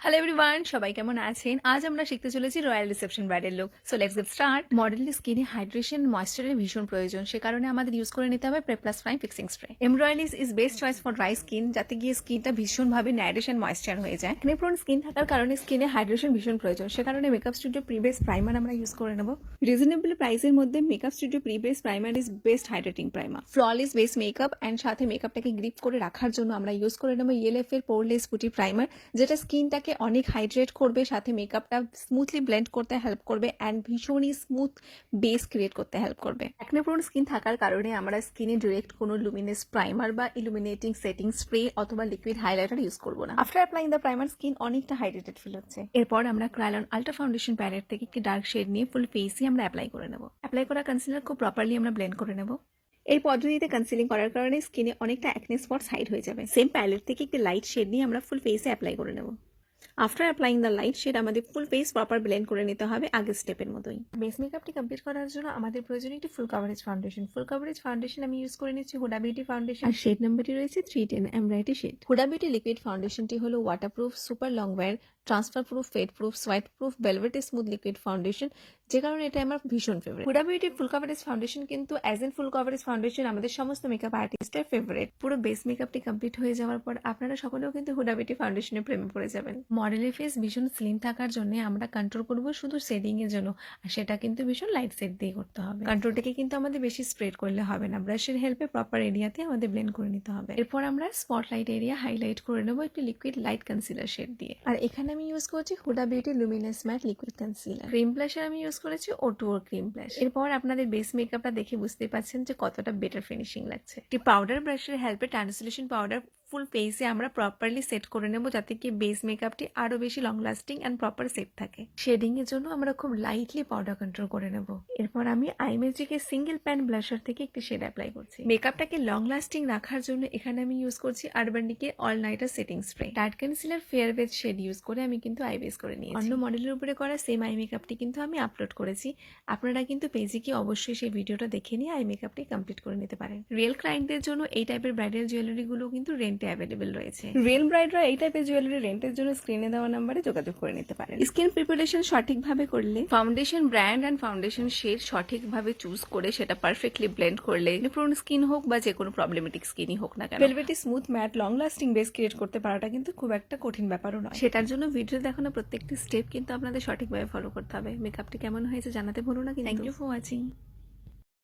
Hello everyone, সবাই কেমন আছেন? আজ আমরা শিখতে চলেছি royal reception bridal look. So let's get start. মডেলের স্কিনে হাইড্রেশন ময়েশ্চারের ভীষণ প্রয়োজন, সে কারণে আমাদের ইউজ করে নিতে হবে prep plus prime fixing spray. Embryolisse is best choice for dry skin, যাতে গিয়ে স্কিনটা ভীষণভাবে নাইড্রেশন ময়েশ্চার হয়ে যায়। একনে প্রোন স্কিন থাকার কারণে স্কিনে হাইড্রেশন ভীষণ প্রয়োজন, সে কারণে মেকআপ স্টুডিও প্রিবেস প্রাইমার আমরা ইউজ করে নেব। রিজনেবল প্রাইসের মধ্যে makeup studio prebase primer is best hydrating primer. Flawless base makeup and সাথে মেকআপটাকে গ্রিপ করে রাখার জন্য আমরা ইউজ করে নেব ইএলএফ এর পোরলেস পুটি প্রাইমার, যেটা স্কিনটাকে অনেক হাইড্রেট করবে, সাথে মেকআপটা স্মুথলি ব্লেন্ড করতে হেল্প করবে অ্যান্ড ভীষণই স্মুথ বেস ক্রিয়েট করতে হেল্প করবে। একনে প্রোন স্কিন থাকার কারণে আমরা স্কিনে ডিরেক্ট কোনো লুমিনেস প্রাইমার বা ইলুমিনেটিং সেটিং স্প্রে অথবা লিকুইড হাইলাইটার ইউজ করবো না। After applying the primer skin অনেকটা হাইড্রেটেড ফিল হচ্ছে। এরপর আমরা ক্রায়োলন আল্ট্রা ফাউন্ডেশন প্যালেট থেকে একটি ডার্ক শেড নিয়ে ফুল ফেসে আমরা অ্যাপ্লাই করে নেব। অ্যাপ্লাই করা কনসিলার খুব প্রপারলি আমরা ব্লেন্ড করে নেব। এই পদ্ধতিতে কনসিলিং করার কারণে স্কিনে অনেকটা অ্যাকনে স্পটস হাইড হয়ে যাবে। সেম প্যালেট থেকে একটি লাইট শেড নিয়ে আমরা ফুল ফেসে অ্যাপ্লাই করে নেব। After applying the light shade আমাদের ফুল ফেস প্রপার ব্লেন্ড করে নিতে হবে আগের স্টেপের মতোই। বেস মেকআপটি কমপ্লিট করার জন্য আমাদের প্রয়োজন একটি full coverage foundation. Full coverage foundation আমি ইউজ করে নিচ্ছি হুডা বিউটি ফাউন্ডেশন, আর শেড নাম্বারটি রয়েছে 310 embroidery shade. Huda beauty liquid ফাউন্ডেশনটি হলো waterproof, super long wear, transfer proof, fade proof, sweat proof, velvety smooth liquid foundation, যে কারণে এটা আমার ভীষণ favourite. Huda beauty full coverage foundation কিন্তু as an full coverage foundation আমাদের সমস্ত মেকআপ আর্টিস্টের ফেভারিট। পুরো বেস মেকআপটি কমপ্লিট হয়ে যাওয়ার পর আপনারা সকলেও কিন্তু হুডা বিউটি ফাউন্ডেশনের প্রেমে পড়ে যাবেন। মডেলের ফেস ভীষণ স্লিম থাকার জন্য আমরা কন্ট্রোল করবো শুধু শেডিং এর জন্য, আর সেটা কিন্তু ভীষণ লাইট শেড দিয়ে করতে হবে। কন্ট্রোলটাকে কিন্তু আমাদের বেশি স্প্রেড করলে হবে না, ব্রাশের হেল্পে প্রপার এরিয়াতে আমাদের ব্লেন্ড করে নিতে হবে। এরপর আমরা স্পটলাইট এরিয়া হাইলাইট করে নেবো একটি লিকুইড লাইট কনসিলার শেড দিয়ে। আর এখানে আমি ইউজ করছি Hooda beauty Luminous mat liquid concealer. Cream blusher আমি ইউজ করেছি O2 ক্রিম ব্লাশ। এরপর আপনাদের বেস মেকআপটা দেখে বুঝতেই পারছেন যে কতটা বেটার ফিনিশিং লাগছে। একটি পাউডার ব্রাশের হেল্পে ট্রান্সলেশন পাউডার ফুল ফেসে আমরা প্রপারলি সেট করে নেব, যাতে কি বেস মেকআপটি আরো বেশি long lasting and proper set থাকে। শেডিং এর জন্য আমরা খুব লাইটলি পাউডার কন্ট্রোল করে নেব। এরপর আমি আইম্যাজিকের সিঙ্গেল প্যান ব্লাশার থেকে একটি শেড অ্যাপ্লাই করছি। মেকআপটাকে লং লাস্টিং রাখার জন্য এখানে আমি ইউজ করছি Urban Decay All Nighter setting spray. Dark concealer fair base shade use করে আমি কিন্তু আই বেস করে নিয়েছি। অন্য মডেলের উপরে করা সেম আই মেকআপটি কিন্তু আমি আপলোড করেছি, আপনারা কিন্তু পেজে গিয়ে অবশ্যই সেই ভিডিওটা দেখে নিয়ে আই মেকআপটি কমপ্লিট করে নিতে পারেন। রিয়েল ক্লায়েন্টদের জন্য এই টাইপের ব্রাইডাল জুয়েলারি গুলো কিন্তু রেন্টে অ্যাভেলেবেল রয়েছে। রিয়েল ব্রাইডরা এই টাইপের জুয়েলারি রেন্টের জন্য স্ক্রিনে দেওয়া নাম্বারে যোগাযোগ করে নিতে পারেন। স্কিন প্রিপারেশন সঠিকভাবে করলে, foundation brand and foundation shade সঠিকভাবে চুজ করে সেটা পারফেক্টলি ব্লেন্ড করলে, প্রোন স্কিন হোক বা যে কোনো প্রবলেমেটিক স্কিনই হোক না কেন, velvety smooth matte long lasting base create করতে পারাটা কিন্তু খুব একটা কঠিন ব্যাপারও নয়। সেটার জন্য ভিডিও দেখানো প্রত্যেকটি স্টেপ কিন্তু আপনাদের সঠিকভাবে ফলো করতে হবে। মেকআপটি কেমন হয়েছে জানাতে ভুলো না। Thank you for watching.